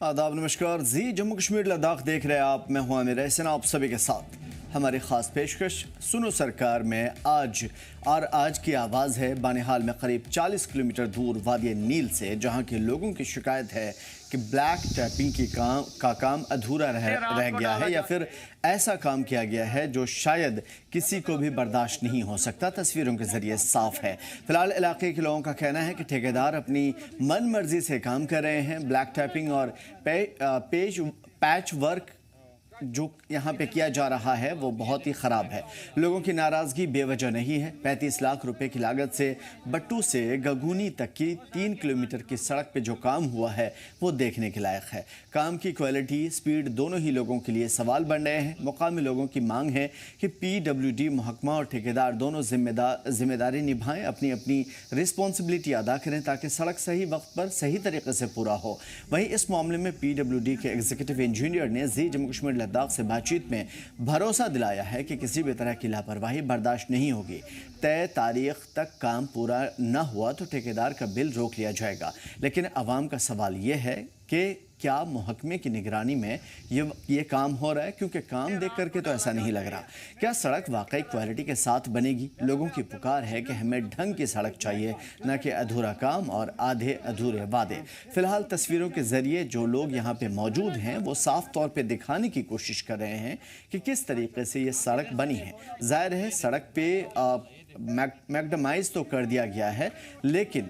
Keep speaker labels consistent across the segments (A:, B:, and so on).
A: आदाब नमस्कार जी। जम्मू कश्मीर लद्दाख देख रहे हैं आप। मैं हूं आमिर एहसन, आप सभी के साथ हमारी खास पेशकश सुनो सरकार में आज की आवाज़ है बानिहाल में करीब 40 किलोमीटर दूर वादी नील से, जहां के लोगों की शिकायत है कि ब्लैक टैपिंग का काम अधूरा रह गया है या फिर ऐसा काम किया गया है जो शायद किसी को भी बर्दाश्त नहीं हो सकता। तस्वीरों के जरिए साफ है। फिलहाल इलाके के लोगों का कहना है कि ठेकेदार अपनी मन मर्जी से काम कर रहे हैं। ब्लैक टैपिंग और पैच वर्क जो यहाँ पे किया जा रहा है वो बहुत ही ख़राब है। लोगों की नाराज़गी बेवजह नहीं है। 35 लाख रुपए की लागत से बट्टू से गगूनी तक की 3 किलोमीटर की सड़क पे जो काम हुआ है वो देखने के लायक है। काम की क्वालिटी, स्पीड दोनों ही लोगों के लिए सवाल बन रहे हैं। मुकामी लोगों की मांग है कि PWD महकमा और ठेकेदार दोनों जिम्मेदारी निभाएं, अपनी अपनी रिस्पॉन्सिबिलिटी अदा करें ताकि सड़क सही वक्त पर सही तरीके से पूरा हो। वहीं इस मामले में PWD के एग्जीक्यूटिव इंजीनियर ने जम्मू कश्मीर लद्दाख से बातचीत में भरोसा दिलाया है कि किसी भी तरह की लापरवाही बर्दाश्त नहीं होगी। तय तारीख तक काम पूरा न हुआ तो ठेकेदार का बिल रोक लिया जाएगा। लेकिन अवाम का सवाल यह है कि क्या महकमे की निगरानी में ये काम हो रहा है? क्योंकि काम देख करके तो ऐसा नहीं लग रहा। क्या सड़क वाकई क्वालिटी के साथ बनेगी? लोगों की पुकार है कि हमें ढंग की सड़क चाहिए, न कि अधूरा काम और आधे अधूरे वादे। फिलहाल तस्वीरों के जरिए जो लोग यहाँ पे मौजूद हैं वो साफ तौर पे दिखाने की कोशिश कर रहे हैं कि किस तरीके से ये सड़क बनी है। जाहिर है सड़क पे मैग्डमाइज तो कर दिया गया है, लेकिन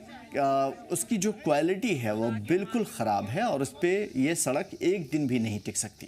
A: उसकी जो क्वालिटी है वो बिल्कुल ख़राब है और उस पर यह सड़क एक दिन भी नहीं टिक सकती।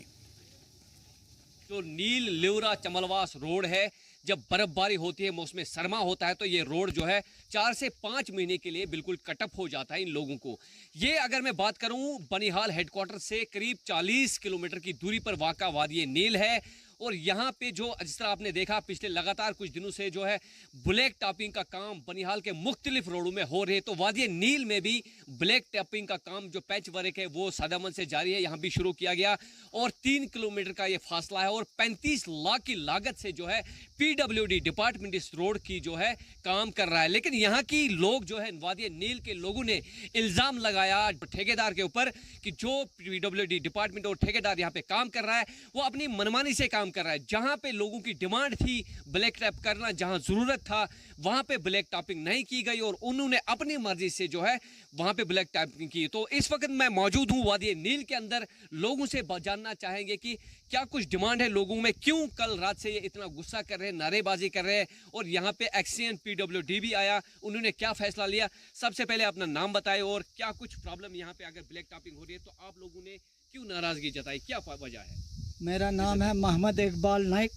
B: जो नील लिवरा चमलवास रोड है, जब बर्फबारी होती है, मौसम सरमा होता है, तो ये रोड जो है 4 से 5 महीने के लिए बिल्कुल कटअप हो जाता है इन लोगों को। ये अगर मैं बात करूं बनिहाल हेडक्वार्टर से करीब 40 किलोमीटर की दूरी पर वाक़ा वादी नील है। और यहाँ पे जो जिस तरह आपने देखा पिछले लगातार कुछ दिनों से जो है ब्लैक टॉपिंग का काम बनिहाल के मुख्तलिफ रोडों में हो रहे, तो वादी नील में भी ब्लैक टॉपिंग का काम जो पैच वर्क है वो सदामन से जारी है। यहाँ भी शुरू किया गया और 3 किलोमीटर का ये फासला है और 35 लाख की लागत से जो है PWD डिपार्टमेंट इस रोड की जो है काम कर रहा है। लेकिन यहाँ की लोग जो है वादी नील के लोगों ने इल्ज़ाम लगाया ठेकेदार के ऊपर कि जो PWD डिपार्टमेंट और ठेकेदार यहाँ पे काम कर रहा है वो अपनी मनमानी से काम कर रहा है। जहां पे लोगों की डिमांड थी ब्लैक टॉप करना, जहां जरूरत था वहां पे ब्लैक टॉपिंग नहीं की गई और उन्होंने अपनी मर्जी से जो है वहां पे ब्लैक टॉपिंग की। तो इस वक्त मैं मौजूद हूं वादी नील के अंदर। लोगों से जानना चाहेंगे कि क्या कुछ डिमांड है लोगों में, क्यों कल रात से ये इतना गुस्सा कर रहे हैं, नारेबाजी कर रहे हैं। और यहाँ पे एक्सीएन PWD भी आया, उन्होंने क्या फैसला लिया। सबसे पहले अपना नाम बताए और क्या कुछ प्रॉब्लम यहाँ पे अगर ब्लैक टॉपिंग हो रही है तो आप लोगों ने क्यों नाराजगी जताई, क्या वजह है?
C: मेरा नाम है मोहम्मद इकबाल नाइक।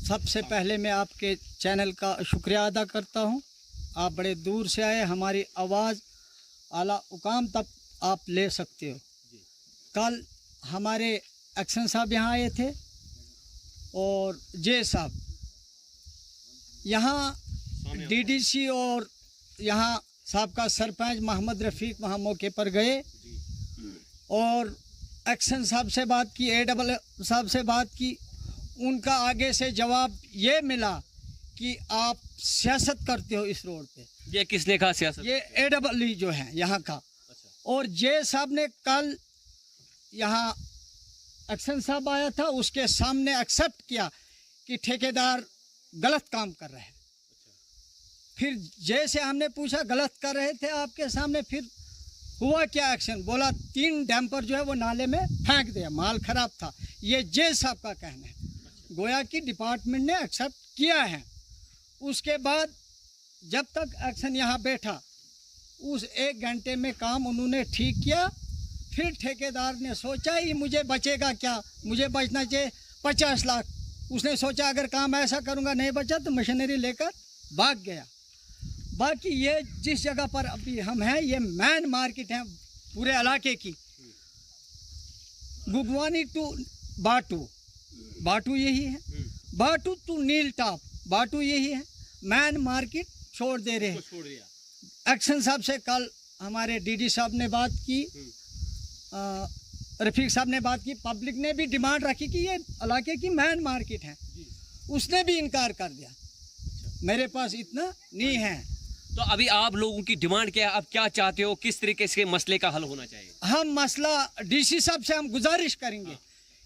C: सबसे पहले मैं आपके चैनल का शुक्रिया अदा करता हूं। आप बड़े दूर से आए, हमारी आवाज़ आला उकाम तक आप ले सकते हो। कल हमारे एक्शन साहब यहाँ आए थे और जे साहब यहाँ DDC और यहाँ साहब का सरपंच मोहम्मद रफ़ीक वहाँ मौके पर गए और एक्शन साहब से बात की, AWL साहब से बात की। उनका आगे से जवाब ये मिला कि आप सियासत करते हो इस रोड पे।
B: ये किसने कहा सियासत?
C: ये AWL जो है यहाँ का।
B: अच्छा। और
C: जे साहब ने कल यहाँ एक्शन साहब आया था, उसके सामने एक्सेप्ट किया कि ठेकेदार गलत काम कर रहे हैं। अच्छा। फिर जैसे हमने पूछा गलत कर रहे थे आपके सामने, फिर हुआ क्या एक्शन? बोला 3 डैम्पर जो है वो नाले में फेंक दिया, माल खराब था। ये जे साहब का कहना है। गोया कि डिपार्टमेंट ने एक्सेप्ट किया है। उसके बाद जब तक एक्शन यहाँ बैठा उस 1 घंटे में काम उन्होंने ठीक किया। फिर ठेकेदार ने सोचा ही मुझे बचेगा क्या, मुझे बचना चाहिए 50 लाख। उसने सोचा अगर काम ऐसा करूँगा नहीं बचा तो मशीनरी लेकर भाग गया। बाकी ये जिस जगह पर अभी हम हैं ये मैन मार्केट है पूरे इलाके की। गुगवानी टू बाटू यही है, बाटू टू नील टॉप बाटू यही है। मैन मार्केट छोड़ दे रहे हैं। एक्शन साहब से कल हमारे DD साहब ने बात की, रफ़ीक साहब ने बात की। पब्लिक ने भी डिमांड रखी कि ये इलाके की मैन मार्केट है, उसने भी इनकार कर दिया। मेरे पास इतना नहीं है।
B: तो अभी आप लोगों की डिमांड क्या है, आप क्या चाहते हो, किस तरीके से मसले का हल होना चाहिए?
C: हम मसला डीसी साहब से हम गुजारिश करेंगे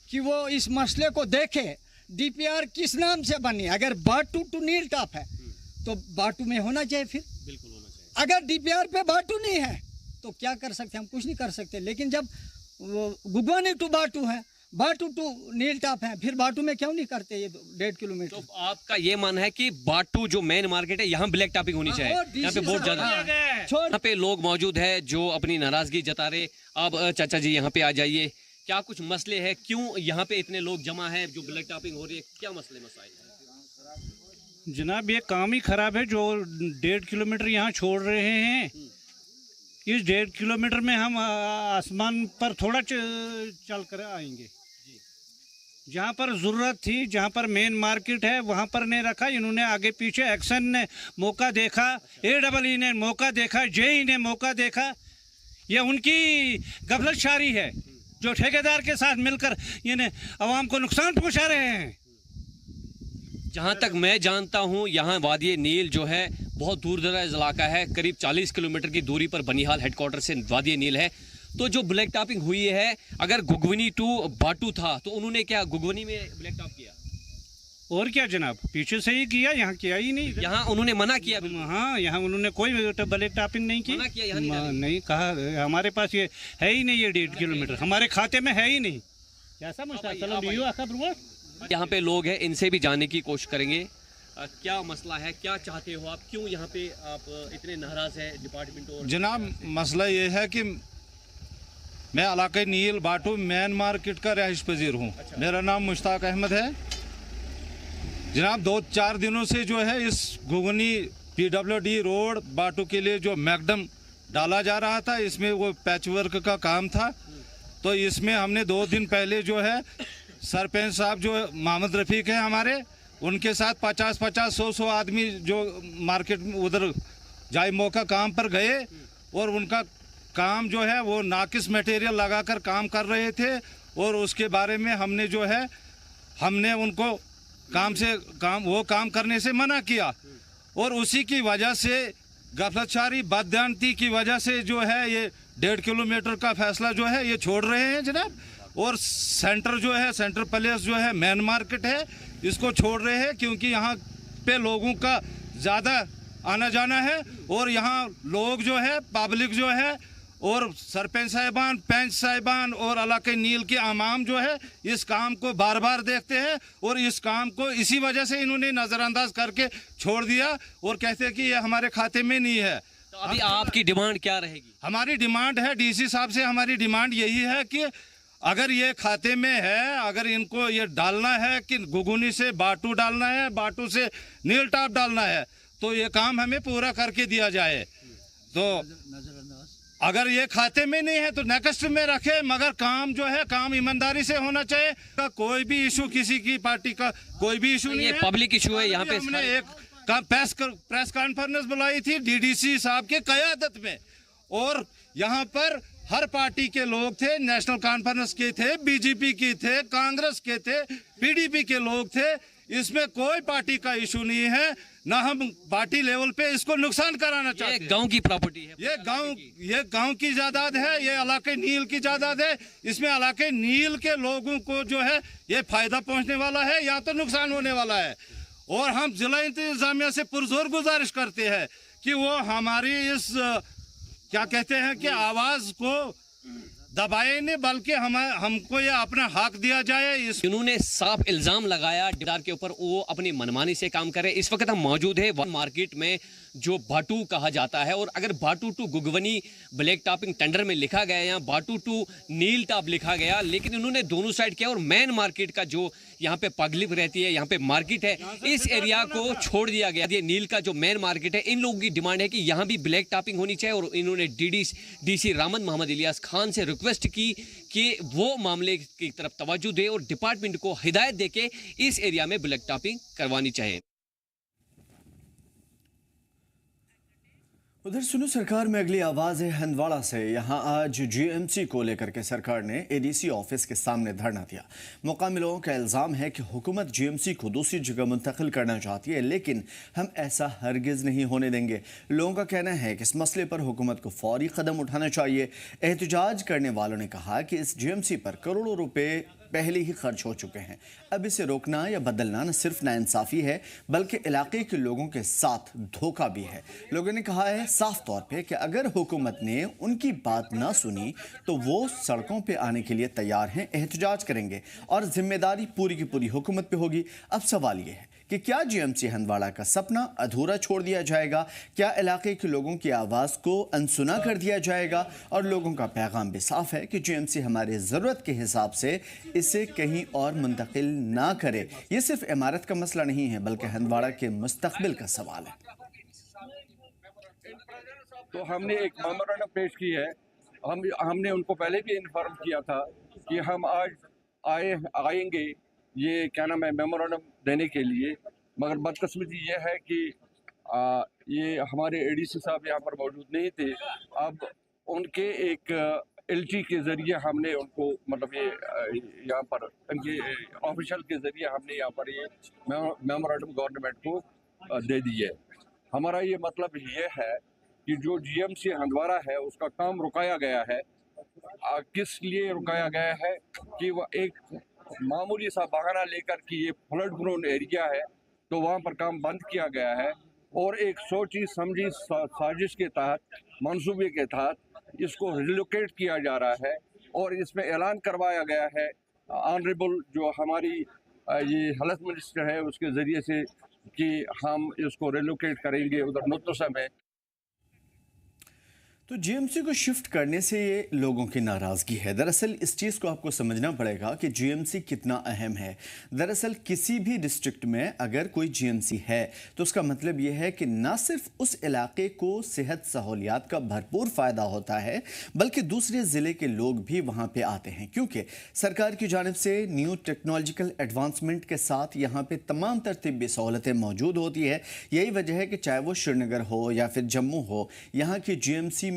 C: कि वो इस मसले को देखे, डीपीआर किस नाम से बनी। अगर बाटू टू नील टॉप है तो बाटू में होना चाहिए, फिर
B: बिल्कुल होना चाहिए।
C: अगर डीपीआर पे बाटू नहीं है तो क्या कर सकते, हम कुछ नहीं कर सकते। लेकिन जब वो गुगवानी टू बाटू है, बाटू टू नील टॉप है, फिर बाटू में क्यों नहीं करते ये 1.5 किलोमीटर?
B: तो आपका ये मानना है कि बाटू जो मेन मार्केट है यहाँ ब्लैक टॉपिंग होनी चाहिए,
C: और
B: यहाँ पे बहुत ज्यादा
C: छोड़
B: यहाँ पे लोग मौजूद है जो अपनी नाराजगी जता रहे। अब चाचा जी यहाँ पे आ जाइए, क्या कुछ मसले हैं, क्यों यहाँ पे इतने लोग जमा हैं, जो ब्लैक टॉपिंग हो रही है, क्या मसले मसाइल है?
D: जनाब ये काम ही खराब है जो 1.5 किलोमीटर यहाँ छोड़ रहे हैं। इस 1.5 किलोमीटर में हम आसमान पर थोड़ा चल कर आएंगे। जहाँ पर ज़रूरत थी, जहाँ पर मेन मार्केट है, वहाँ पर नहीं रखा। इन्होंने आगे पीछे एक्शन ने मौका देखा, AEE ने मौका देखा, JE ने मौका देखा। ये उनकी गफलतशारी है जो ठेकेदार के साथ मिलकर इन्हें आवाम को नुकसान पहुँचा रहे हैं।
B: जहाँ तक मैं जानता हूँ यहाँ वादी नील जो है बहुत दूर दराज इलाका है, करीब 40 किलोमीटर की दूरी पर बनिहाल हेडक्वार्टर से वादी नील है। तो जो ब्लैक टॉपिंग हुई है, अगर गुगवनी टू बाटू था तो उन्होंने क्या गुगवनी में ब्लैक टॉप किया?
D: और क्या जनाब, पीछे से ही किया, यहाँ किया ही नहीं।
B: यहाँ उन्होंने मना किया?
D: हाँ, यहाँ उन्होंने कोई ब्लैक टॉपिंग नहीं की।
B: मना किया, यहाँ नहीं
D: नहीं कहा, हमारे पास ये है ही नहीं, ये 1.5 किलोमीटर हमारे खाते में है ही नहीं। कैसा मसला?
B: यहाँ पे लोग हैं, इनसे भी जानने की कोशिश करेंगे क्या मसला है, क्या चाहते हो आप, क्यों यहाँ पे आप इतने नाराज है डिपार्टमेंट? और
E: जनाब मसला ये है कि मैं इलाके नील बाटू मेन मार्केट का रहायश पजीर हूँ। मेरा नाम मुश्ताक अहमद है। जनाब 2-4 दिनों से जो है इस गुगनी PWD रोड बाटू के लिए जो मैकडम डाला जा रहा था, इसमें वो पैच वर्क का काम था। तो इसमें हमने 2 दिन पहले जो है सरपंच साहब जो मोहम्मद रफ़ीक है हमारे, उनके साथ 50-50, 100-100 आदमी जो मार्केट में उधर जाए मौका काम पर गए और उनका काम जो है वो नाकिस मटेरियल लगाकर काम कर रहे थे। और उसके बारे में हमने जो है हमने उनको काम करने से मना किया। और उसी की वजह से गफलतशारी बददियानती की वजह से जो है ये 1.5 किलोमीटर का फैसला जो है ये छोड़ रहे हैं जनाब। और सेंटर जो है, सेंटर प्लेस जो है मेन मार्केट है, इसको छोड़ रहे हैं क्योंकि यहाँ पे लोगों का ज़्यादा आना जाना है। और यहाँ लोग जो है, पब्लिक जो है, और सरपंच साहिबान, पंच साहिबान और इलाके नील के आवाम जो है इस काम को बार बार देखते हैं। और इस काम को इसी वजह से इन्होंने नज़रअंदाज करके छोड़ दिया और कहते हैं कि ये हमारे खाते में नहीं है।
B: तो अभी आपकी डिमांड क्या रहेगी?
E: हमारी डिमांड है, DC साहब से हमारी डिमांड यही है कि अगर ये खाते में है, अगर इनको ये डालना है कि गुगुनी से बाटू डालना है, बाटू से नील टॉप डालना है, तो ये काम हमें पूरा करके दिया जाए। तो अगर ये खाते में नहीं है तो नेक्स्ट में रखे, मगर काम जो है काम ईमानदारी से होना चाहिए। का कोई भी इशू, किसी की पार्टी का कोई भी इशू नहीं है,
B: पब्लिक इशू है। यहाँ पे
E: हमने एक प्रेस कॉन्फ्रेंस बुलाई थी DDC साहब के क़यादत में, और यहाँ पर हर पार्टी के लोग थे, नेशनल कॉन्फ्रेंस के थे, BJP के थे, कांग्रेस के थे, PDP के लोग थे। इसमें कोई पार्टी का इशू नहीं है, ना हम पार्टी लेवल पे इसको नुकसान कराना चाहते हैं।
B: गांव की प्रॉपर्टी है,
E: ये गांव की जायदाद है, ये इलाके नील की जायदाद है। इसमें इलाके नील के लोगों को जो है ये फायदा पहुंचने वाला है या तो नुकसान होने वाला है। और हम जिला इंतजामिया से पुरजोर गुजारिश करते हैं कि वो हमारी इस क्या कहते हैं कि आवाज को दबाए नहीं, बल्कि हमको ये अपना हक दिया जाए।
B: इन्होंने साफ इल्जाम लगाया ठेकेदार के ऊपर, वो अपनी मनमानी से काम करे। इस वक्त हम मौजूद है वन मार्केट में जो बाटू कहा जाता है, और अगर बाटू टू गुगवनी ब्लैक टॉपिंग टेंडर में लिखा गया या बाटू टू नील टॉप लिखा गया, लेकिन इन्होंने दोनों साइड किया। और मेन मार्केट का जो यहाँ पे पब्लिक रहती है, यहाँ पे मार्केट है, इस एरिया को छोड़ दिया गया। ये नील का जो मेन मार्केट है, इन लोगों की डिमांड है कि यहाँ भी ब्लैक टॉपिंग होनी चाहिए। और इन्होंने DC रामन मोहम्मद इलियास खान से रिक्वेस्ट की कि वो मामले की तरफ तवज्जो दे और डिपार्टमेंट को हिदायत दे के इस एरिया में ब्लैक टॉपिंग करवानी चाहिए।
A: उधर सुनो सरकार में अगली आवाज है हंदवाड़ा से। यहां आज जीएमसी को लेकर के सरकार ने एडीसी ऑफिस के सामने धरना दिया। मुकामी लोगों का इल्जाम है कि हुकूमत जीएमसी को दूसरी जगह मुंतकिल करना चाहती है, लेकिन हम ऐसा हरगिज नहीं होने देंगे। लोगों का कहना है कि इस मसले पर हुकूमत को फौरी कदम उठाना चाहिए। एहतजाज करने वालों ने कहा कि इस जीएमसी पर करोड़ों रुपए पहले ही खर्च हो चुके हैं। अब इसे रोकना या बदलना न सिर्फ नाइंसाफी है, बल्कि इलाके के लोगों के साथ धोखा भी है। लोगों ने कहा है साफ तौर पे कि अगर हुकूमत ने उनकी बात ना सुनी तो वो सड़कों पे आने के लिए तैयार हैं, एहतजाज करेंगे और जिम्मेदारी पूरी की पूरी हुकूमत पे होगी। अब सवाल ये है कि क्या जीएमसी हंदवाड़ा का सपना अधूरा छोड़ दिया जाएगा? क्या इलाके के लोगों की आवाज़ को अनसुना कर दिया जाएगा? और लोगों का पैगाम भी साफ है कि जीएमसी हमारे ज़रूरत के हिसाब से इसे कहीं और मुंतकिल ना करे। ये सिर्फ इमारत का मसला नहीं है, बल्कि हंदवाड़ा के मुस्तकबिल का सवाल है।
F: तो हमने एक मेमोरेंडम पेश की है। हमने उनको पहले भी इन्फॉर्म किया था कि हम आज आएंगे ये क्या नाम है मेमोरेंडम देने के लिए, मगर बदकिस्मती ये है कि ये हमारे एडीसी साहब यहाँ पर मौजूद नहीं थे। अब उनके एक एलटी के ज़रिए हमने उनको मतलब ये यहाँ पर उनके ऑफिशियल के ज़रिए हमने यहाँ पर ये मेमोरेंडम गवर्नमेंट को दे दी है। हमारा ये मतलब ये है कि जो जीएमसी हंदवाड़ा है उसका काम रुकाया गया है। किस लिए रुकाया गया है कि वह एक मामूली सा बहाना लेकर कि ये फ्लड प्रोन एरिया है तो वहाँ पर काम बंद किया गया है, और एक सोची समझी साजिश के तहत, मंसूबे के तहत इसको रिलोकेट किया जा रहा है। और इसमें ऐलान करवाया गया है ऑनरेबल जो हमारी ये हेल्थ मिनिस्टर है उसके ज़रिए से कि हम इसको रिलोकेट करेंगे उधर नुतसा में।
A: तो जीएमसी को शिफ्ट करने से ये लोगों की नाराज़गी है। दरअसल इस चीज़ को आपको समझना पड़ेगा कि जीएमसी कितना अहम है। दरअसल किसी भी डिस्ट्रिक्ट में अगर कोई जीएमसी है तो उसका मतलब ये है कि ना सिर्फ उस इलाके को सेहत सहूलियात का भरपूर फ़ायदा होता है, बल्कि दूसरे ज़िले के लोग भी वहाँ पे आते हैं, क्योंकि सरकार की जानिब से न्यू टेक्नोलॉजिकल एडवांसमेंट के साथ यहाँ पे तमाम तरतीबी सहूलतें मौजूद होती है। यही वजह है कि चाहे वो श्रीनगर हो या फिर जम्मू हो, यहाँ की जीएमसी में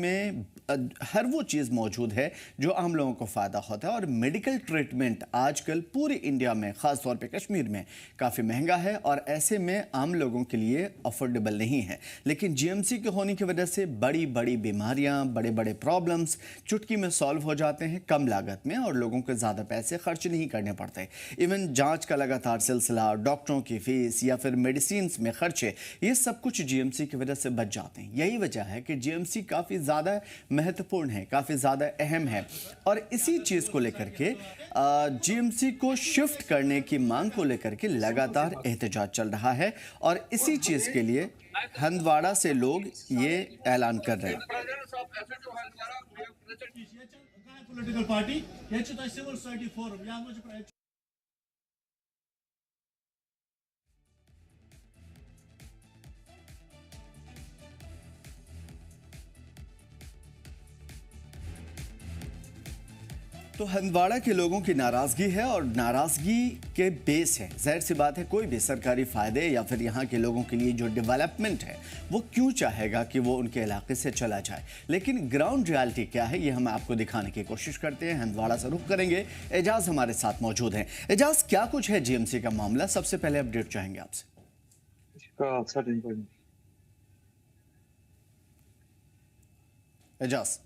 A: हर वो चीज़ मौजूद है जो आम लोगों को फ़ायदा होता है। और मेडिकल ट्रीटमेंट आजकल पूरे इंडिया में, ख़ास तौर पे कश्मीर में काफ़ी महंगा है और ऐसे में आम लोगों के लिए अफोर्डेबल नहीं है। लेकिन जीएमसी के होने की वजह से बड़ी बड़ी बीमारियां, बड़े बड़े प्रॉब्लम्स चुटकी में सॉल्व हो जाते हैं कम लागत में, और लोगों को ज़्यादा पैसे खर्च नहीं करने पड़ते। इवन जाँच का लगातार सिलसिला, डॉक्टरों की फ़ीस या फिर मेडिसिन में खर्चे, ये सब कुछ जीएमसी की वजह से बच जाते हैं। यही वजह है कि जीएमसी काफ़ी ज़्यादा महत्वपूर्ण है, काफ़ी ज़्यादा अहम है। और इसी चीज़ को लेकर के जीएमसी को शिफ्ट करने की मांग को लेकर के लगातार एहतजाज चल रहा है, और इसी चीज़ के लिए हंदवाड़ा से लोग ये ऐलान कर रहे हैं।
G: Political party civil society forum
A: तो हंदवाड़ा के लोगों की नाराज़गी है, और नाराज़गी के बेस है, जाहिर सी बात है, कोई भी सरकारी फ़ायदे या फिर यहाँ के लोगों के लिए जो डेवलपमेंट है वो क्यों चाहेगा कि वो उनके इलाके से चला जाए। लेकिन ग्राउंड रियलिटी क्या है ये हम आपको दिखाने की कोशिश करते हैं। हंदवाड़ा से रुख करेंगे, एजाज हमारे साथ मौजूद हैं। एजाज, क्या कुछ है जीएमसी का मामला? सबसे पहले अपडेट चाहेंगे आपसे। एजाज,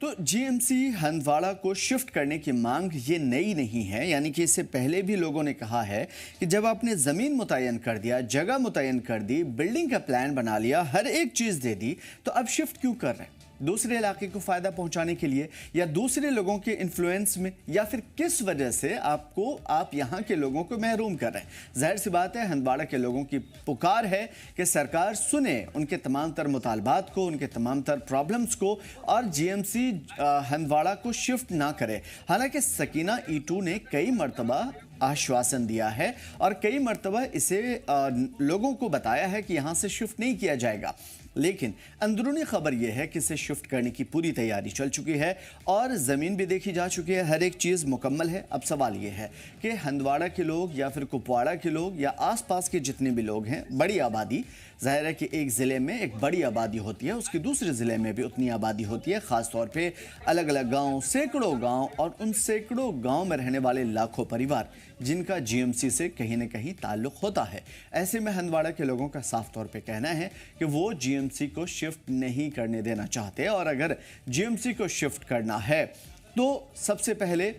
A: तो जीएमसी हंदवाड़ा को शिफ्ट करने की मांग ये नई नहीं है, यानी कि इससे पहले भी लोगों ने कहा है कि जब आपने ज़मीन मुतय्यन कर दिया, जगह मुतय्यन कर दी, बिल्डिंग का प्लान बना लिया, हर एक चीज़ दे दी, तो अब शिफ्ट क्यों कर रहे हैं? दूसरे इलाके को फ़ायदा पहुंचाने के लिए, या दूसरे लोगों के इन्फ्लुएंस में, या फिर किस वजह से आप यहाँ के लोगों को महरूम कर रहे हैं? जाहिर सी बात है हंदवाड़ा के लोगों की पुकार है कि सरकार सुने उनके तमाम तर मुतालबात को, उनके तमाम तर प्रॉब्लम्स को, और जीएमसी हंदवाड़ा को शिफ्ट ना करे। हालांकि सकीना ईटू ने कई मरतबा आश्वासन दिया है और कई मरतबा इसे लोगों को बताया है कि यहाँ से शिफ्ट नहीं किया जाएगा, लेकिन अंदरूनी खबर यह है कि इसे शिफ्ट करने की पूरी तैयारी चल चुकी है और ज़मीन भी देखी जा चुकी है, हर एक चीज़ मुकम्मल है। अब सवाल यह है कि हंदवाड़ा के लोग या फिर कुपवाड़ा के लोग या आसपास के जितने भी लोग हैं, बड़ी आबादी, जाहिर है कि एक ज़िले में एक बड़ी आबादी होती है, उसके दूसरे ज़िले में भी उतनी आबादी होती है, ख़ास तौर पे अलग अलग गांव, सैकड़ों गांव और उन सैकड़ों गांव में रहने वाले लाखों परिवार जिनका जीएमसी से कहीं न कहीं ताल्लुक़ होता है। ऐसे में हंदवाड़ा के लोगों का साफ तौर पे कहना है कि वो जीएमसी को शिफ्ट नहीं करने देना चाहते, और अगर जीएमसी को शिफ्ट करना है तो सबसे पहले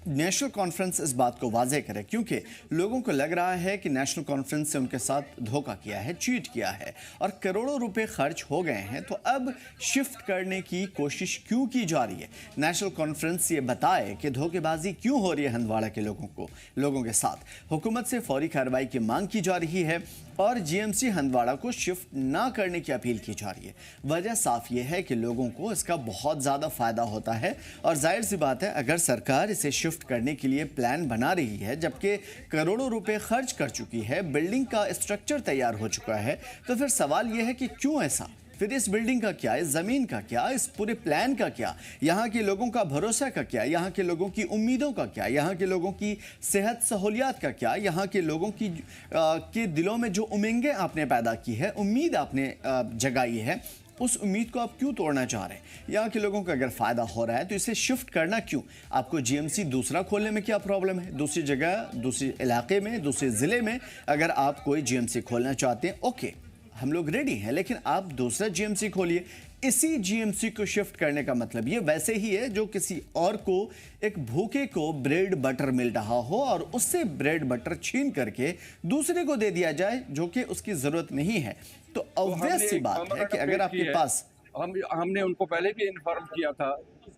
A: नेशनल कॉन्फ्रेंस इस बात को वाजे करे, क्योंकि लोगों को लग रहा है कि नेशनल कॉन्फ्रेंस से उनके साथ धोखा किया है, चीट किया है और करोड़ों रुपए खर्च हो गए हैं। तो अब शिफ्ट करने की कोशिश क्यों की जा रही है? नेशनल कॉन्फ्रेंस ये बताए कि धोखेबाजी क्यों हो रही है हंदवाड़ा के लोगों के साथ। हुकूमत से फौरी कार्रवाई की मांग की जा रही है और जीएमसी हंदवाड़ा को शिफ्ट ना करने की अपील की जा रही है। वजह साफ ये है कि लोगों को इसका बहुत ज़्यादा फ़ायदा होता है और जाहिर सी बात है, अगर सरकार इसे शिफ्ट करने के लिए प्लान बना रही है, जबकि करोड़ों रुपए खर्च कर चुकी है, बिल्डिंग का स्ट्रक्चर तैयार हो चुका है, तो फिर सवाल यह है कि क्यों ऐसा? फिर इस बिल्डिंग का क्या, इस ज़मीन का क्या, इस पूरे प्लान का क्या, यहाँ के लोगों का भरोसा का क्या, यहाँ के लोगों की उम्मीदों का क्या, यहाँ के लोगों की सेहत सहूलियात का क्या, यहाँ के लोगों की के दिलों में जो उमंगें आपने पैदा की है, उम्मीद आपने जगाई है, उस उम्मीद को आप क्यों तोड़ना चाह रहे हैं? यहाँ के लोगों को अगर फ़ायदा हो रहा है तो इसे शिफ्ट करना क्यों? आपको जीएमसी दूसरा खोलने में क्या प्रॉब्लम है? दूसरी जगह, दूसरे इलाके में, दूसरे ज़िले में अगर आप कोई जीएमसी खोलना चाहते हैं, ओके, हम लोग रेडी हैं, लेकिन आप दूसरा जीएमसी खोलिए। इसी जीएमसी को शिफ्ट करने का मतलब ये वैसे ही है जो किसी और को, एक भूखे को ब्रेड बटर मिल रहा हो और उससे ब्रेड बटर छीन करके दूसरे को दे दिया जाए जो कि उसकी ज़रूरत नहीं है। तो ऑब्वियस सी बात है कि अगर आपके पास,
F: हमने उनको पहले भी इन्फॉर्म किया था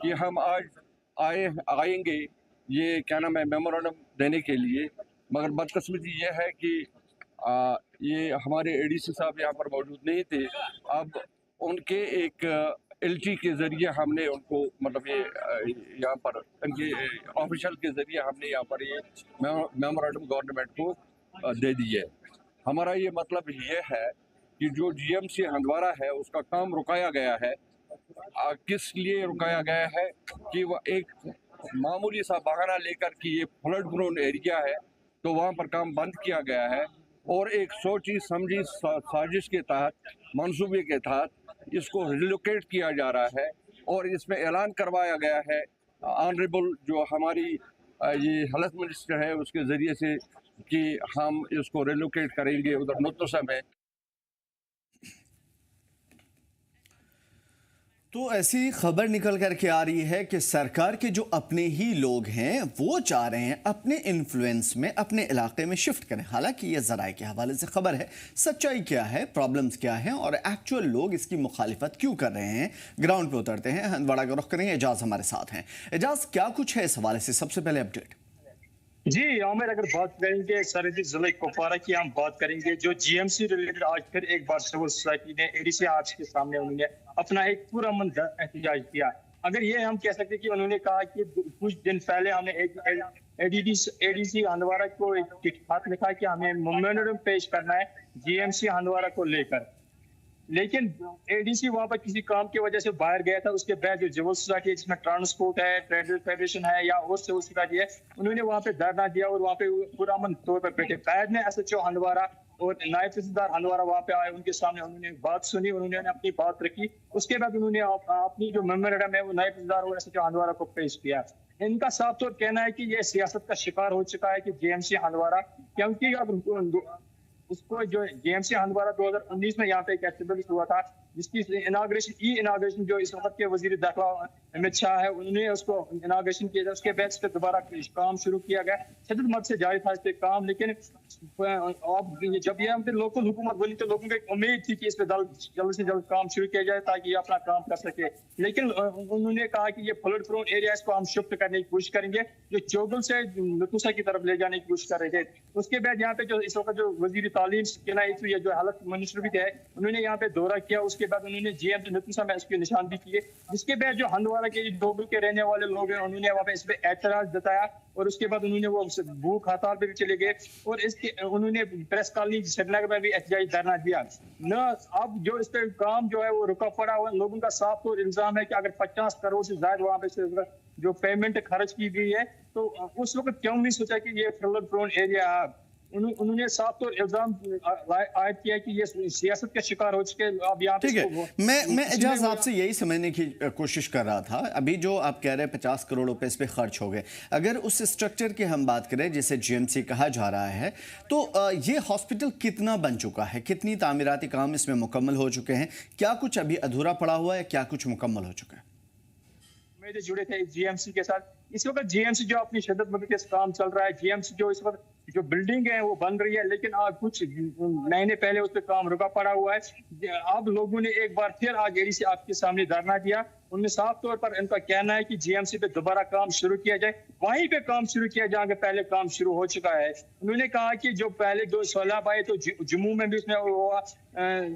F: कि हम आज आएंगे ये क्या नाम है मेमोरेंडम देने के लिए, मगर बदकिस्मती ये है कि ये हमारे एडीसी साहब यहाँ पर मौजूद नहीं थे। अब उनके एक एलटी के ज़रिए हमने उनको, मतलब ये यहाँ पर उनके ऑफिशियल के ज़रिए हमने यहाँ पर ये मेमोरेंडम गवर्नमेंट को दे दी है। हमारा ये मतलब ये है कि जो जीएमसी हंदवाड़ा है उसका काम रुकाया गया है। किस लिए रुकाया गया है? कि वह एक मामूली सा बहाना लेकर कि ये फ्लड प्रोन एरिया है तो वहाँ पर काम बंद किया गया है, और एक सोची समझी साजिश के तहत, मंसूबे के तहत इसको रिलोकेट किया जा रहा है। और इसमें ऐलान करवाया गया है ऑनरेबल जो हमारी ये हेल्थ मिनिस्टर है उसके ज़रिए से कि हम इसको रिलोकेट करेंगे उधर नुतसा में।
A: तो ऐसी खबर निकल कर के आ रही है कि सरकार के जो अपने ही लोग हैं वो चाह रहे हैं अपने इन्फ्लुएंस में अपने इलाके में शिफ्ट करें। हालांकि ये ज़राए के हवाले से खबर है, सच्चाई क्या है, प्रॉब्लम्स क्या हैं और एक्चुअल लोग इसकी मुखालिफत क्यों कर रहे हैं, ग्राउंड पे उतरते हैं। हंदवाड़ा का रुख करेंगे, एजाज हमारे साथ हैं। एजाज, क्या कुछ है इस हवाले से? सबसे पहले अपडेट।
H: जी आमिर, अगर बात करेंगे सरहदी जिले कुपवारा की, हम बात करेंगे जो जीएमसी रिलेटेड आज फिर एक बार सिविल सोसाइटी ने एडीसी ऑफिस के सामने उन्होंने अपना एक पूरा मन एहतजाज किया। अगर ये हम कह सकते कि उन्होंने कहा कि कुछ दिन पहले हमने एक एडीसी हंदवाड़ा को एक खत लिखा कि हमें मेमोरेंडम पेश करना है जीएमसी हंदवाड़ा को लेकर, लेकिन एडीसी वहां पर किसी काम की वजह से बाहर गया था। उसके बाद जो सिविल सोसाइटी है जिसमें ट्रांसपोर्ट है, ट्रेडर्स फेडरेशन है या और सिविल सोसाइटी है, उन्होंने वहां पे धरना दिया और वहां पे पुरअमन तौर पर बैठे। बाद में एसएचओ हंदवाड़ा और नायब तहसीलदार हंदवाड़ा वहां पे आए, उनके सामने उन्होंने बात सुनी, उन्होंने अपनी बात रखी। उसके बाद उन्होंने अपनी जो मेमोरेंडम है वो नायब तहसीलदार और एसएचओ हंदवाड़ा को पेश किया। इनका साफ तौर कहना है कि यह सियासत का शिकार हो चुका है कि जीएमसी हंदवाड़ा, क्योंकि अब उसको जो जीएमसी हंदवाड़ा 2019 में यहाँ पे एक एस्टेब्लिश हुआ था जिसकी इनाग्रेशन जो इस वक्त के वजीर दाखिला अमित शाह है उन्होंने उसको इनाग्रेशन किया था। उसके बाद इस पर दोबारा काम शुरू किया गया। शदीद मद से जारी था इस पे काम, लेकिन अब जब यहाँ पे लोकल हुकूमत बनी तो लोगों को एक उम्मीद थी कि इस पे जल्द से जल्द काम शुरू किया जाए ताकि ये अपना काम कर सके। लेकिन उन्होंने कहा कि ये फ्लड प्रोन एरिया, इसको हम शिफ्ट करने की कोशिश करेंगे, जो चोगल से लतूसा की तरफ ले जाने की कोशिश कर रहे थे। उसके बाद यहाँ पे जो इस वक्त जो वजीर तालीम या जो हेल्थ मिनिस्टर भी थे उन्होंने यहाँ पे दौरा किया। उसके बाद उन्होंने जीएमसी लतूसा में इसकी निशानदी की। जिसके बाद जो हंदवाड़ा के डोगल के रहने वाले लोग हैं उन्होंने वहाँ पे इस पे एतराज जताया और उसके बाद उन्होंने वो भूख हड़ताल पे भी चले गए और इसके उन्होंने प्रेस कॉलोनी श्रीनगर में भी एहतजाजी धरना दिया। न अब जो इस पे काम जो है वो रुका पड़ा हुआ। लोगों का साफ तौर इल्जाम है कि अगर 50 करोड़ से ज्यादा वहाँ पे जो पेमेंट खर्च की गई है तो उस वक्त क्यों नहीं सोचा कि ये फ्लड प्रोन एरिया उन्होंने साफ तौर इल्जाम आयद किया कि ये सियासत के शिकार हो चुके। अब यहाँ
A: ठीक है, मैं एजाज आपसे यही समझने की कोशिश कर रहा था। अभी जो आप कह रहे हैं 50 करोड़ रुपए इस पे खर्च हो गए, अगर उस स्ट्रक्चर की हम बात करें जिसे जीएमसी कहा जा रहा है, तो ये हॉस्पिटल कितना बन चुका है, कितनी तामीराती काम इसमें मुकम्मल हो चुके हैं, क्या कुछ अभी अधूरा पड़ा हुआ है, क्या कुछ मुकम्मल हो चुका है?
H: मेरे जुड़े थे जीएमसी के साथ। इस वक्त जीएमसी जो अपनी शिद्दत मदद के काम चल रहा है, जीएमसी जो इस वक्त जो बिल्डिंग है वो बन रही है, लेकिन आज कुछ महीने पहले उस पर काम रुका पड़ा हुआ है। अब लोगों ने एक बार फिर आज एडी से आपके सामने धरना दिया। उनमें साफ तौर पर इनका कहना है कि जीएमसी पे दोबारा काम शुरू किया जाए, वहीं पे काम शुरू किया जहाँ के पहले काम शुरू हो चुका है। उन्होंने कहा कि जो पहले 2 सैलाब आए तो जम्मू में भी उसमें हुआ,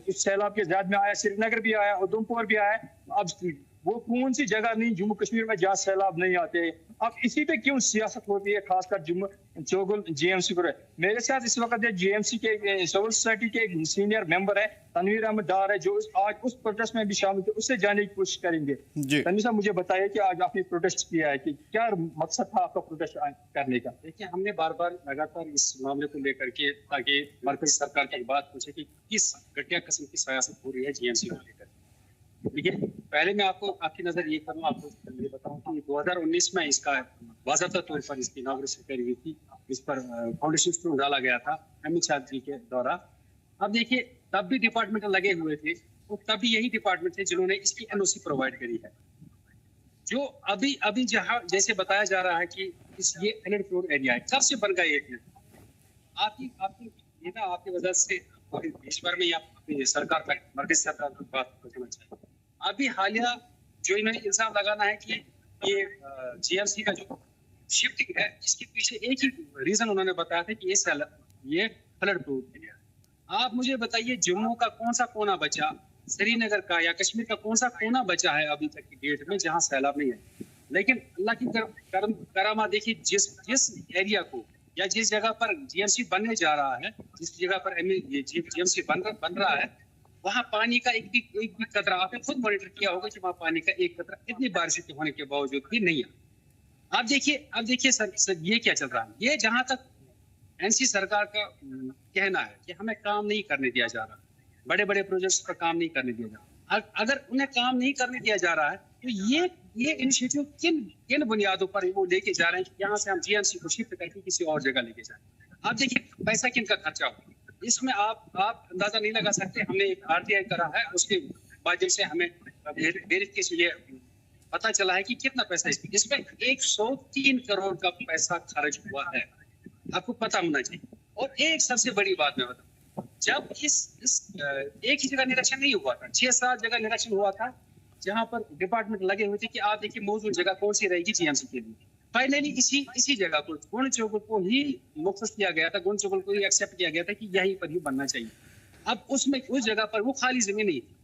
H: इस सैलाब के ज़द में आया, श्रीनगर भी आया, उधमपुर भी आया। अब वो कौन सी जगह नहीं जम्मू कश्मीर में जहाँ सैलाब नहीं आते। अब इसी पे क्यों सियासत होती है, खासकर जम्मू चोगल जीएमसी पर। मेरे साथ इस वक्त जीएमसी के सिविल सोसाइटी के एक सीनियर मेंबर है तनवीर अहमद डार है, जो आज उस प्रोटेस्ट में भी शामिल थे, उससे जानने की कोशिश करेंगे। तनवीर साहब, मुझे बताइए कि आज आपने प्रोटेस्ट किया है, कि क्या मकसद था आपका प्रोटेस्ट करने का?
I: देखिए, हमने बार बार लगातार इस मामले को लेकर के ताकि मरकजी सरकार तक बात पूछे कि किस घटिया किस्म की सियासत हो रही है जीएमसी को लेकर। देखिए, पहले मैं आपकी नजर ये करूँ, आपको ये बताऊं कि 2019 में इसका बाज़ाब्ता तौर पर इसकी इनॉग्रेशन करी हुई थी, इस पर फाउंडेशन स्टोन डाला गया था अमित शाह जी के द्वारा। अब देखिए, तब भी डिपार्टमेंट लगे हुए थे, और तभी यही डिपार्टमेंट थे जिन्होंने इसकी एनओसी प्रोवाइड करी है। जो अभी जहाँ जैसे बताया जा रहा है कि ये फ्लड प्रोन एरिया है, कब से बन गया ये? आपकी नेता आपकी वजह से देश भर में या अपनी सरकार तक, मरकजी सरकार तक बात पहुंचना चाहिए। अभी हालिया जो इन्होंने इल्जाम लगाना है कि ये जीएमसी का जो शिफ्टिंग है, इसके पीछे एक ही रीजन उन्होंने बताया था कि ये फ्लड प्रूफ एरिया। आप मुझे बताइए, जम्मू का कौन सा कोना बचा, श्रीनगर का या कश्मीर का कौन सा कोना बचा है अभी तक की डेट में जहां सैलाब नहीं है? लेकिन अल्लाह की करामा देखिए, जिस एरिया को या जिस जगह पर जीएमसी बनने जा रहा है, जिस जगह पर जीएमसी बन रहा है, वहाँ पानी का एक भी कतरा, आपने खुद मॉनिटर किया होगा कि वहाँ पानी का एक कतरा इतनी बारिश होने के बावजूद भी नहीं है। अब देखिए सर, ये क्या चल रहा है? ये जहाँ तक एनसी सरकार का कहना है कि हमें काम नहीं करने दिया जा रहा, बड़े बड़े प्रोजेक्ट्स पर काम नहीं करने दिया जा रहा। अगर उन्हें काम नहीं करने दिया जा रहा है, तो ये इनिशिएटिव किन बुनियादों पर वो लेके जा रहे हैं कि यहाँ से हम जीएमसी को शिफ्ट करके किसी और जगह लेके जाए? अब देखिए, पैसा किनका खर्चा हुआ इसमें आप अंदाजा नहीं लगा सकते। हमने एक आरटीआई करा है, उसके माध्यम से हमें वेरिफिकेशन ये पता चला है कि कितना पैसा इसमें 103 करोड़ का पैसा खर्च हुआ है, आपको पता होना चाहिए। और एक सबसे बड़ी बात मैं बताऊं, जब इस एक ही जगह निरीक्षण नहीं हुआ था, 6-7 जगह निरीक्षण हुआ था जहां पर डिपार्टमेंट लगे हुए थे कि आप देखिए मौजूद जगह कौन सी रहेगी जीएमसी के लिए। फाइनली इसी जगह को गुण चौगल को ही मुख्तस किया गया था, गुण चौगल को ही एक्सेप्ट किया गया था कि यहीं पर ही बनना चाहिए। अब उस जगह पर वो खाली जमीन नहीं थी,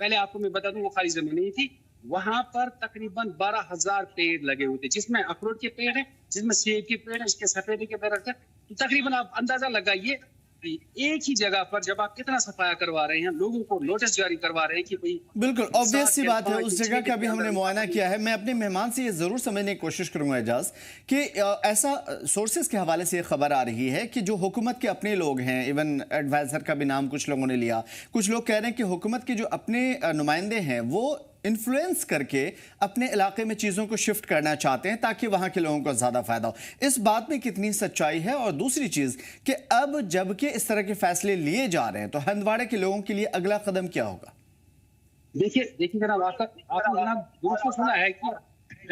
I: पहले आपको मैं बता दूं वो खाली जमीन नहीं थी। वहां पर तकरीबन 12,000 पेड़ लगे हुए थे, जिसमें अखरोट के पेड़ है, जिसमें सेब के पेड़ है, इसके सफेदे के पेड़ है। तो तकरीबन आप अंदाजा लगाइए, एक ही जगह पर जब आप कितना सफाया करवा रहे हैं, लोगों को नोटिस जारी करवा रहे हैं कि भाई,
A: बिल्कुल ऑब्वियस सी बात है, उस जगह का भी हमने मुआयना किया है। मैं अपने मेहमान से ये जरूर समझने की कोशिश करूंगा एजाज कि ऐसा सोर्सेज के हवाले से खबर आ रही है कि जो हुकूमत के अपने लोग हैं, इवन एडवाइजर का भी नाम कुछ लोगों ने लिया, कुछ लोग कह रहे हैं कि हुकूमत के जो अपने नुमाइंदे हैं वो इन्फ्लुएंस करके अपने इलाके में चीज़ों को शिफ्ट करना चाहते हैं ताकि वहाँ के लोगों को ज़्यादा फायदा हो। इस बात में कितनी सच्चाई है? और दूसरी चीज़ कि अब जबकि इस तरह के फैसले लिए जा रहे हैं, तो हंदवाड़े के लोगों के लिए अगला कदम क्या होगा?
I: देखिए जनाब, आपने जनाब दोस्तों सुना है कि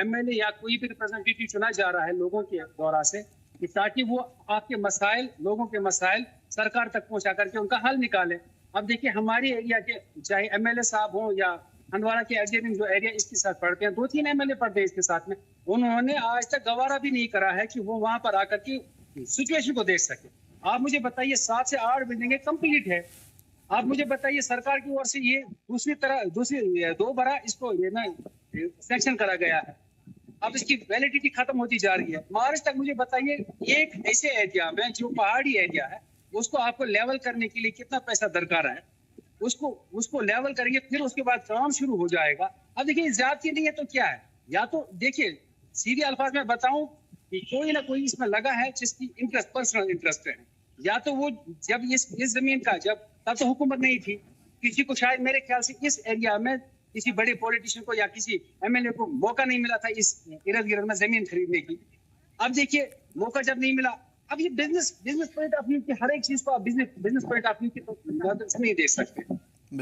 I: एमएलए या कोई भी रिप्रेजेंटेटिव चुना जा रहा है लोगों के द्वारा से, कि ताकि वो आपके मसाइल, लोगों के मसाइल सरकार तक पहुंचा करके उनका हल निकाले। अब देखिए, हमारे एरिया के चाहे एमएलए साहब हो या हंदवाड़ा के एडजॉइनिंग जो एरिया इसके साथ पढ़ते हैं, 2-3 एमएलए पढ़ते हैं इसके साथ में, उन्होंने आज तक गवारा भी नहीं करा है कि वो वहां पर आकर के सिचुएशन को देख सके। आप मुझे बताइए, 7 से 8 बिल्डिंगें कंप्लीट है। आप मुझे बताइए, सरकार की ओर से ये दूसरी 2 बरा इसको सेक्शन करा गया है, अब इसकी वैलिडिटी खत्म होती जा रही है। मार्च तक मुझे बताइए, एक ऐसे एरिया में जो पहाड़ी एरिया है उसको आपको लेवल करने के लिए कितना पैसा दरकार है, उसको लेवल करेंगे, फिर उसके बाद काम शुरू हो जाएगा। अब देखिए, ज्यादती नहीं है तो क्या है? या तो देखिए, सीधे अल्फाज में बताऊं कि कोई ना कोई इसमें लगा है जिसकी इंटरेस्ट, पर्सनल इंटरेस्ट है। या तो वो जब इस जमीन का जब तब तो हुकूमत नहीं थी, किसी को शायद मेरे ख्याल से इस एरिया में किसी बड़े पॉलिटिशियन को या किसी एमएलए को मौका नहीं मिला था इस इर्द गिर्द में जमीन खरीदने की। अब देखिए मौका जब नहीं मिला, अब ये बिजनेस पॉइंट ऑफ व्यू की हर एक चीज को आप बिजनेस पॉइंट ऑफ व्यू की तो नहीं देख सकते।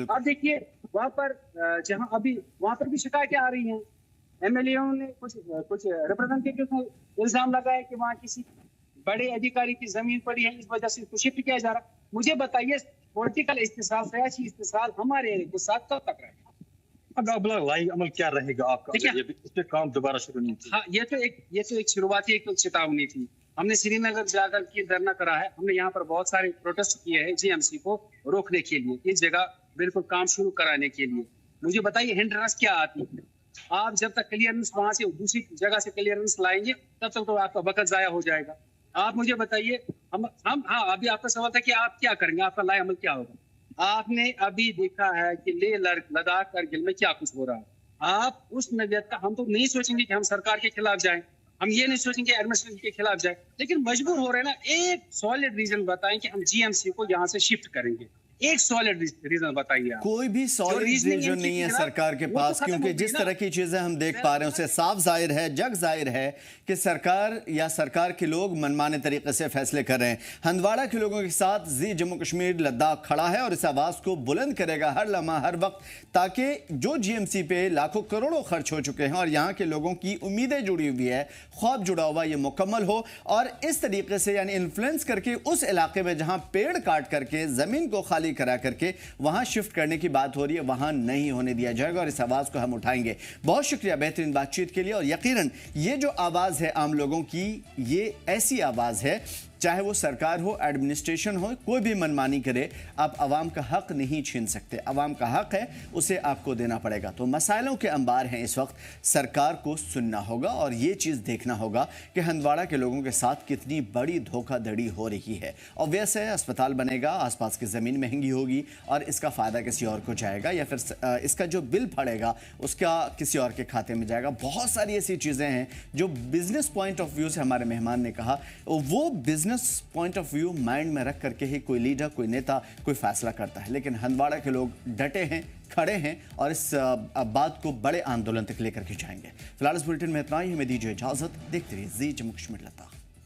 I: अब देखिए वहां पर जहां अभी वहां पर भी शिकायतें आ रही हैं, एमएलए ने कुछ रिप्रेजेंटेटिव ने इल्जाम लगाया कि वहां किसी बड़े अधिकारी की जमीन पड़ी है, इस वजह से इसको शिफ्ट किया जा रहा। मुझे बताइए पॉलिटिकल इस्तेसाल, सियासी इस्तेसाल हमारे एरिया के साथ कब तक रहेगा?
H: अब लाई अमल क्या रहेगा आपका? इस पे काम दोबारा शुरू नहीं किया।
I: हाँ, ये तो एक शुरुआती एक चेतावनी थी। हमने श्रीनगर जाकर के धरना करा है, हमने यहाँ पर बहुत सारे प्रोटेस्ट किए हैं जीएमसी को रोकने के लिए, इस जगह बिल्कुल काम शुरू कराने के लिए। मुझे बताइए हिंड्रेंस क्या आती है? आप जब तक क्लियरेंस वहां से दूसरी जगह से क्लियरेंस लाएंगे तब तक तो आपका वक्त जाया हो जाएगा। आप मुझे बताइए हम हाँ, अभी आपका सवाल था कि आप क्या करेंगे, आपका लाई अमल क्या होगा? आपने अभी देखा है कि लेह लद्दाख करगिल में क्या कुछ हो रहा है। आप उस नजरिए का हम तो नहीं सोचेंगे कि हम सरकार के खिलाफ जाएं, हम ये नहीं सोचेंगे एडमिनिस्ट्रेशन के खिलाफ जाएं, लेकिन मजबूर हो रहे हैं ना। एक सॉलिड रीजन बताएं कि हम जीएमसी को यहाँ से शिफ्ट करेंगे, एक सॉलिड रीजन बताइए आप।
A: कोई भी सॉलिड रीजन नहीं है सरकार के पास, क्योंकि जिस तरह की चीजें हम देख पा रहे हैं उससे साफ जाहिर है, जग जाहिर है कि सरकार या सरकार के लोग मनमाने तरीके से फैसले कर रहे हैं। हंदवाड़ा के लोगों के साथ जी जम्मू कश्मीर लद्दाख खड़ा है और इस आवाज को बुलंद करेगा हर लम्हा हर वक्त, ताकि जो जीएमसी पे लाखों करोड़ों खर्च हो चुके हैं और यहाँ के लोगों की उम्मीदें जुड़ी हुई है, ख्वाब जुड़ा हुआ, ये मुकम्मल हो और इस तरीके से यानी इन्फ्लुएंस करके उस इलाके में जहाँ पेड़ काट करके जमीन को खाली करा करके वहां शिफ्ट करने की बात हो रही है, वहां नहीं होने दिया जाएगा और इस आवाज को हम उठाएंगे। बहुत शुक्रिया बेहतरीन बातचीत के लिए। और यकीनन ये जो आवाज है आम लोगों की, ये ऐसी आवाज है चाहे वो सरकार हो, एडमिनिस्ट्रेशन हो, कोई भी मनमानी करे, आप आवाम का हक नहीं छीन सकते। आवाम का हक है, उसे आपको देना पड़ेगा। तो मसाइलों के अंबार हैं इस वक्त, सरकार को सुनना होगा और ये चीज़ देखना होगा कि हंदवाड़ा के लोगों के साथ कितनी बड़ी धोखाधड़ी हो रही है। ऑब्वियस है अस्पताल बनेगा, आसपास की ज़मीन महंगी होगी और इसका फ़ायदा किसी और को जाएगा, या फिर इसका जो बिल पड़ेगा उसका किसी और के खाते में जाएगा। बहुत सारी ऐसी चीज़ें हैं जो बिजनेस पॉइंट ऑफ व्यू से हमारे मेहमान ने कहा, वो business point of view mind में रख करके ही कोई लीडर, कोई नेता कोई फैसला करता है। लेकिन हंदवाड़ा के लोग डटे हैं, खड़े हैं और इस बात को बड़े आंदोलन तक लेकर के जाएंगे। फिलहाल इस बुलेटिन में इतना ही, हमें दीजिए इजाजत। देखते रहिए जी जम्मू कश्मीर लद्दाख।